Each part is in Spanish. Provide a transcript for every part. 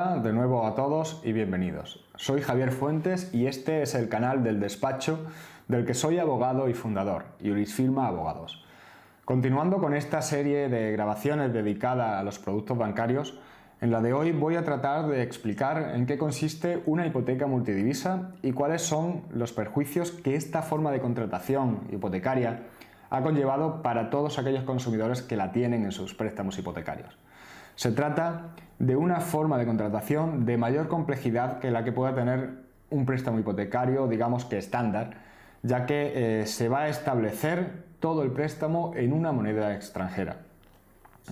Hola de nuevo a todos y bienvenidos. Soy Javier Fuentes y este es el canal del despacho del que soy abogado y fundador, Jurisfirma Abogados. Continuando con esta serie de grabaciones dedicada a los productos bancarios, en la de hoy voy a tratar de explicar en qué consiste una hipoteca multidivisa y cuáles son los perjuicios que esta forma de contratación hipotecaria ha conllevado para todos aquellos consumidores que la tienen en sus préstamos hipotecarios. Se trata de una forma de contratación de mayor complejidad que la que pueda tener un préstamo hipotecario, digamos que estándar, ya que se va a establecer todo el préstamo en una moneda extranjera.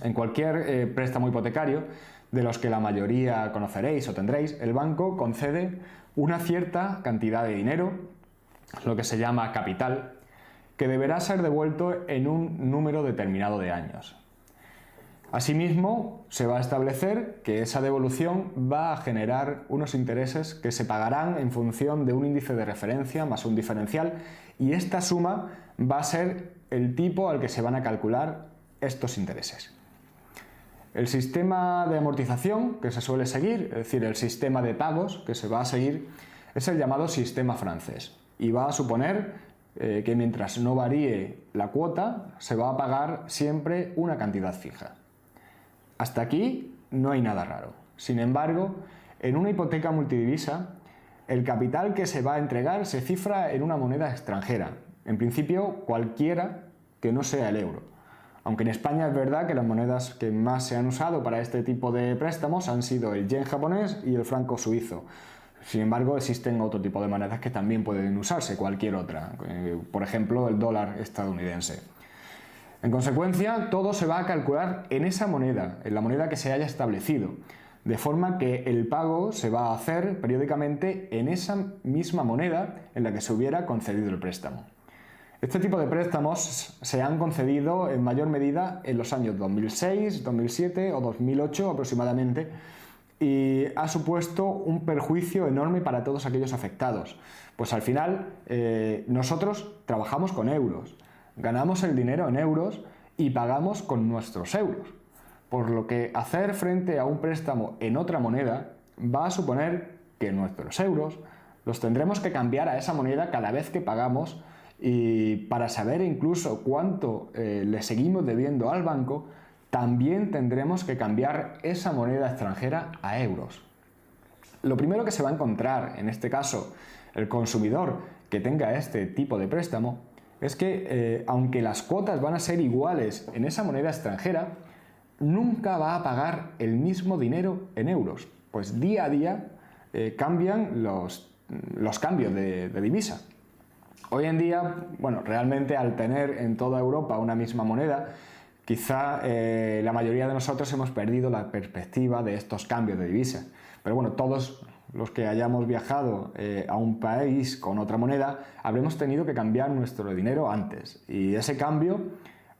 En cualquier préstamo hipotecario, de los que la mayoría conoceréis o tendréis, el banco concede una cierta cantidad de dinero, lo que se llama capital, que deberá ser devuelto en un número determinado de años. Asimismo, se va a establecer que esa devolución va a generar unos intereses que se pagarán en función de un índice de referencia más un diferencial, y esta suma va a ser el tipo al que se van a calcular estos intereses. El sistema de amortización que se suele seguir, es decir, el sistema de pagos que se va a seguir, es el llamado sistema francés y va a suponer que mientras no varíe la cuota, se va a pagar siempre una cantidad fija. Hasta aquí no hay nada raro. Sin embargo, en una hipoteca multidivisa, el capital que se va a entregar se cifra en una moneda extranjera, en principio cualquiera que no sea el euro. Aunque en España es verdad que las monedas que más se han usado para este tipo de préstamos han sido el yen japonés y el franco suizo. Sin embargo, existen otro tipo de monedas que también pueden usarse, cualquier otra, por ejemplo el dólar estadounidense. En consecuencia, todo se va a calcular en esa moneda, en la moneda que se haya establecido, de forma que el pago se va a hacer periódicamente en esa misma moneda en la que se hubiera concedido el préstamo. Este tipo de préstamos se han concedido en mayor medida en los años 2006, 2007 o 2008 aproximadamente, y ha supuesto un perjuicio enorme para todos aquellos afectados. Pues al final nosotros trabajamos con euros, ganamos el dinero en euros y pagamos con nuestros euros, por lo que hacer frente a un préstamo en otra moneda va a suponer que nuestros euros los tendremos que cambiar a esa moneda cada vez que pagamos, y para saber incluso cuánto le seguimos debiendo al banco, también tendremos que cambiar esa moneda extranjera a euros. Lo primero que se va a encontrar, en este caso, el consumidor que tenga este tipo de préstamo, es que aunque las cuotas van a ser iguales en esa moneda extranjera, nunca va a pagar el mismo dinero en euros, pues día a día cambian los cambios de divisa. Hoy en día, realmente al tener en toda Europa una misma moneda, quizá la mayoría de nosotros hemos perdido la perspectiva de estos cambios de divisa. Pero bueno, todos los que hayamos viajado a un país con otra moneda, habremos tenido que cambiar nuestro dinero antes. Y ese cambio,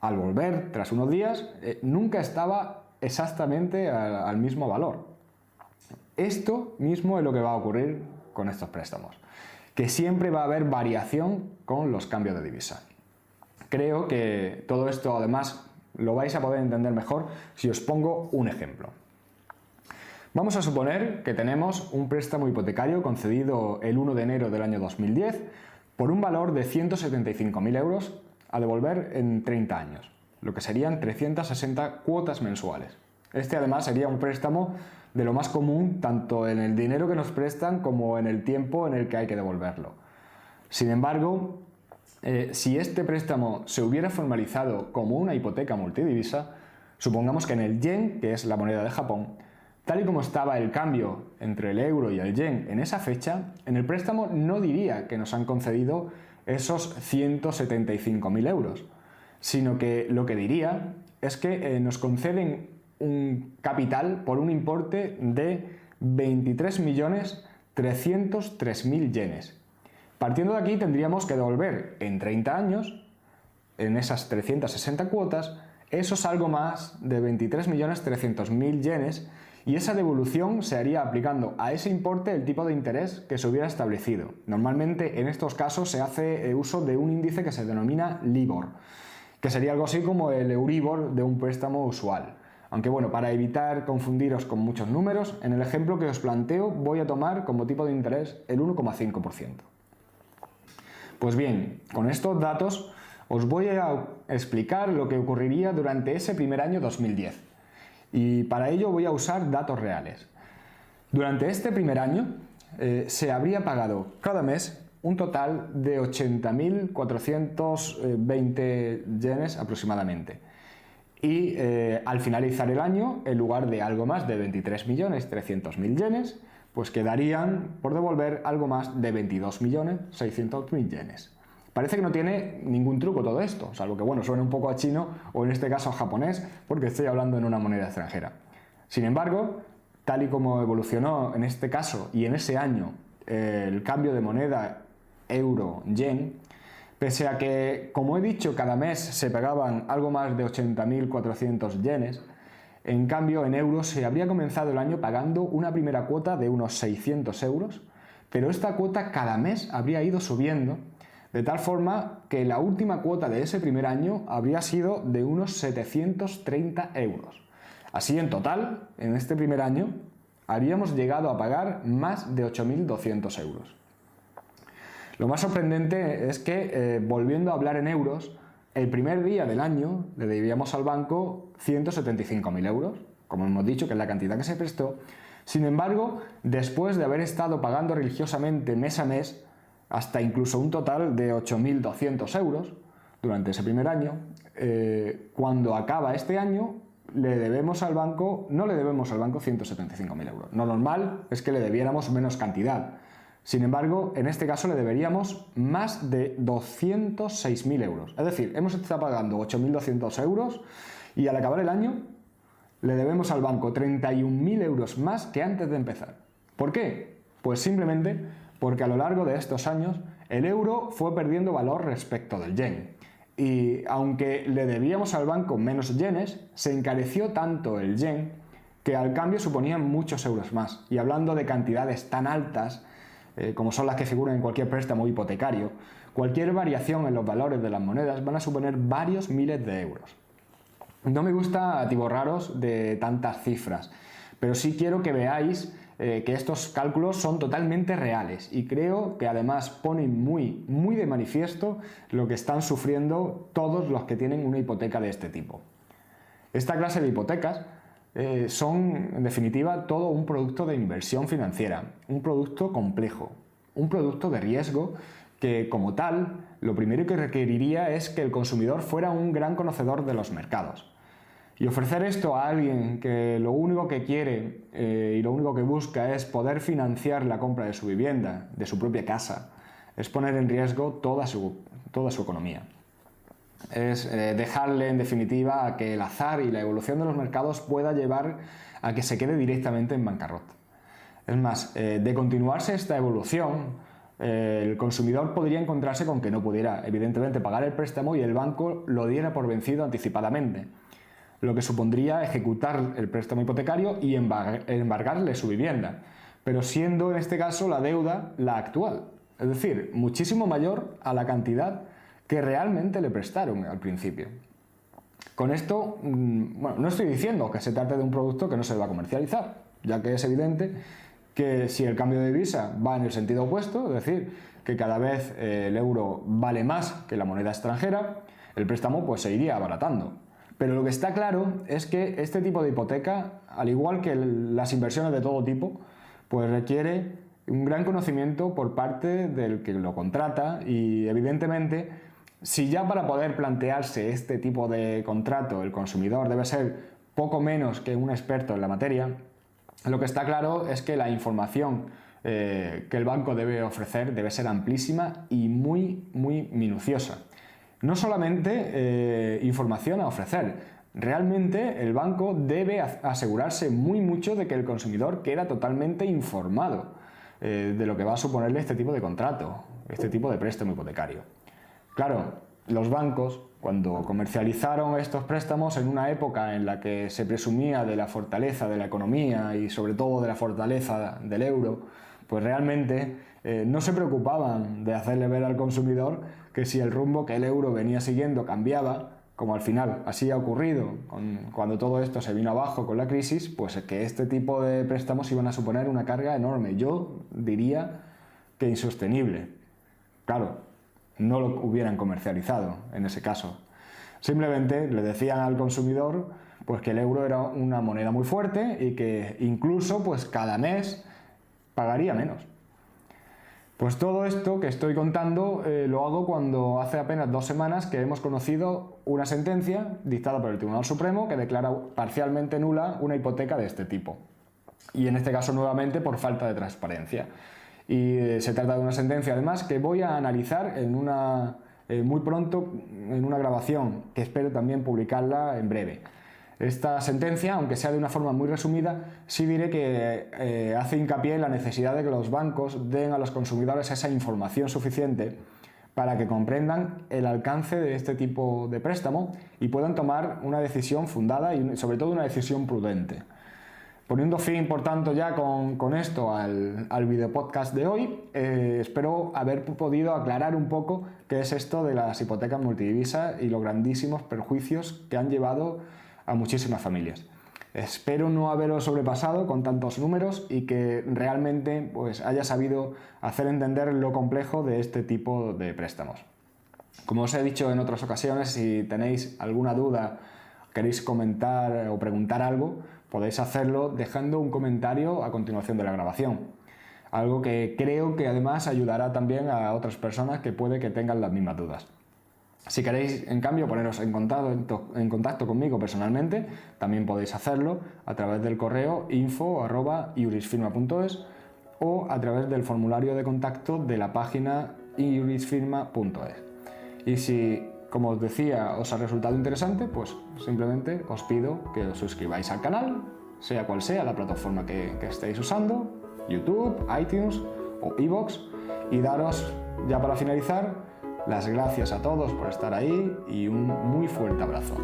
al volver tras unos días, nunca estaba exactamente al mismo valor. Esto mismo es lo que va a ocurrir con estos préstamos, que siempre va a haber variación con los cambios de divisa. Creo que todo esto además lo vais a poder entender mejor si os pongo un ejemplo. Vamos a suponer que tenemos un préstamo hipotecario concedido el 1 de enero del año 2010 por un valor de 175.000 euros a devolver en 30 años, lo que serían 360 cuotas mensuales. Este además sería un préstamo de lo más común tanto en el dinero que nos prestan como en el tiempo en el que hay que devolverlo. Sin embargo, si este préstamo se hubiera formalizado como una hipoteca multidivisa, supongamos que en el yen, que es la moneda de Japón, tal y como estaba el cambio entre el euro y el yen en esa fecha, en el préstamo no diría que nos han concedido esos 175.000 euros, sino que lo que diría es que nos conceden un capital por un importe de 23.303.000 yenes. Partiendo de aquí tendríamos que devolver en 30 años, en esas 360 cuotas, esos algo más de 23.300.000 yenes, y esa devolución se haría aplicando a ese importe el tipo de interés que se hubiera establecido. Normalmente en estos casos se hace uso de un índice que se denomina LIBOR, que sería algo así como el Euribor de un préstamo usual. Aunque bueno, para evitar confundiros con muchos números, en el ejemplo que os planteo voy a tomar como tipo de interés el 1,5%. Pues bien, con estos datos os voy a explicar lo que ocurriría durante ese primer año 2010. Y para ello voy a usar datos reales. Durante este primer año se habría pagado cada mes un total de 80.420 yenes aproximadamente. Y al finalizar el año, en lugar de algo más de 23.300.000 yenes, pues quedarían por devolver algo más de 22.600.000 yenes. Parece que no tiene ningún truco todo esto, salvo que bueno, suene un poco a chino o en este caso a japonés, porque estoy hablando en una moneda extranjera. Sin embargo, tal y como evolucionó en este caso y en ese año el cambio de moneda euro-yen, pese a que, como he dicho, cada mes se pagaban algo más de 80.400 yenes, en cambio en euros se habría comenzado el año pagando una primera cuota de unos 600 euros, pero esta cuota cada mes habría ido subiendo, de tal forma que la última cuota de ese primer año habría sido de unos 730 euros. Así en total, en este primer año, habríamos llegado a pagar más de 8.200 euros. Lo más sorprendente es que, volviendo a hablar en euros, el primer día del año le debíamos al banco 175.000 euros, como hemos dicho, que es la cantidad que se prestó. Sin embargo, después de haber estado pagando religiosamente mes a mes, hasta incluso un total de 8.200 euros durante ese primer año, cuando acaba este año, no le debemos al banco 175.000 euros. Lo normal es que le debiéramos menos cantidad. Sin embargo, en este caso le deberíamos más de 206.000 euros. Es decir, hemos estado pagando 8.200 euros y al acabar el año le debemos al banco 31.000 euros más que antes de empezar. ¿Por qué? Pues simplemente porque a lo largo de estos años el euro fue perdiendo valor respecto del yen. Y aunque le debíamos al banco menos yenes, se encareció tanto el yen que al cambio suponían muchos euros más. Y hablando de cantidades tan altas, como son las que figuran en cualquier préstamo hipotecario, cualquier variación en los valores de las monedas van a suponer varios miles de euros. No me gusta atiborraros de tantas cifras, pero sí quiero que veáis que estos cálculos son totalmente reales y creo que además ponen muy de manifiesto lo que están sufriendo todos los que tienen una hipoteca de este tipo. Esta clase de hipotecas son, en definitiva, todo un producto de inversión financiera, un producto complejo, un producto de riesgo que, como tal, lo primero que requeriría es que el consumidor fuera un gran conocedor de los mercados. Y ofrecer esto a alguien que lo único que quiere y lo único que busca es poder financiar la compra de su vivienda, de su propia casa, es poner en riesgo toda su economía. Es dejarle, en definitiva, a que el azar y la evolución de los mercados pueda llevar a que se quede directamente en bancarrota. Es más, de continuarse esta evolución, el consumidor podría encontrarse con que no pudiera, evidentemente, pagar el préstamo y el banco lo diera por vencido anticipadamente, lo que supondría ejecutar el préstamo hipotecario y embargarle su vivienda, pero siendo en este caso la deuda la actual, es decir, muchísimo mayor a la cantidad que realmente le prestaron al principio. Con esto, bueno, no estoy diciendo que se trate de un producto que no se va a comercializar, ya que es evidente que si el cambio de divisa va en el sentido opuesto, es decir, que cada vez el euro vale más que la moneda extranjera, el préstamo pues se iría abaratando. Pero lo que está claro es que este tipo de hipoteca, al igual que las inversiones de todo tipo, pues requiere un gran conocimiento por parte del que lo contrata y, evidentemente, si ya para poder plantearse este tipo de contrato el consumidor debe ser poco menos que un experto en la materia, lo que está claro es que la información que el banco debe ofrecer debe ser amplísima y muy minuciosa. No solamente información a ofrecer, realmente el banco debe asegurarse mucho de que el consumidor queda totalmente informado de lo que va a suponerle este tipo de contrato, este tipo de préstamo hipotecario. Claro, los bancos, cuando comercializaron estos préstamos en una época en la que se presumía de la fortaleza de la economía y sobre todo de la fortaleza del euro, pues realmente no se preocupaban de hacerle ver al consumidor que si el rumbo que el euro venía siguiendo cambiaba, como al final así ha ocurrido cuando todo esto se vino abajo con la crisis, pues que este tipo de préstamos iban a suponer una carga enorme. Yo diría que insostenible. Claro, no lo hubieran comercializado en ese caso. Simplemente le decían al consumidor pues que el euro era una moneda muy fuerte y que incluso pues cada mes pagaría menos. Pues todo esto que estoy contando lo hago cuando hace apenas 2 semanas que hemos conocido una sentencia dictada por el Tribunal Supremo que declara parcialmente nula una hipoteca de este tipo. Y en este caso nuevamente por falta de transparencia. Y se trata de una sentencia además que voy a analizar muy pronto en una grabación que espero también publicarla en breve. Esta sentencia, aunque sea de una forma muy resumida, sí diré que hace hincapié en la necesidad de que los bancos den a los consumidores esa información suficiente para que comprendan el alcance de este tipo de préstamo y puedan tomar una decisión fundada y sobre todo una decisión prudente. Poniendo fin, por tanto, ya con esto al videopodcast de hoy, espero haber podido aclarar un poco qué es esto de las hipotecas multidivisa y los grandísimos perjuicios que han llevado a muchísimas familias. Espero no haberos sobrepasado con tantos números y que realmente pues, haya sabido hacer entender lo complejo de este tipo de préstamos. Como os he dicho en otras ocasiones, si tenéis alguna duda, queréis comentar o preguntar algo, podéis hacerlo dejando un comentario a continuación de la grabación. Algo que creo que además ayudará también a otras personas que puede que tengan las mismas dudas. Si queréis, en cambio, poneros en contacto conmigo personalmente, también podéis hacerlo a través del correo info@iurisfirma.es o a través del formulario de contacto de la página iurisfirma.es. Y si, como os decía, os ha resultado interesante, pues simplemente os pido que os suscribáis al canal, sea cual sea la plataforma que estéis usando, YouTube, iTunes o iVoox, y daros, ya para finalizar, las gracias a todos por estar ahí y un muy fuerte abrazo.